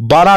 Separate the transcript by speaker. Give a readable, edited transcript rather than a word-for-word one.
Speaker 1: 12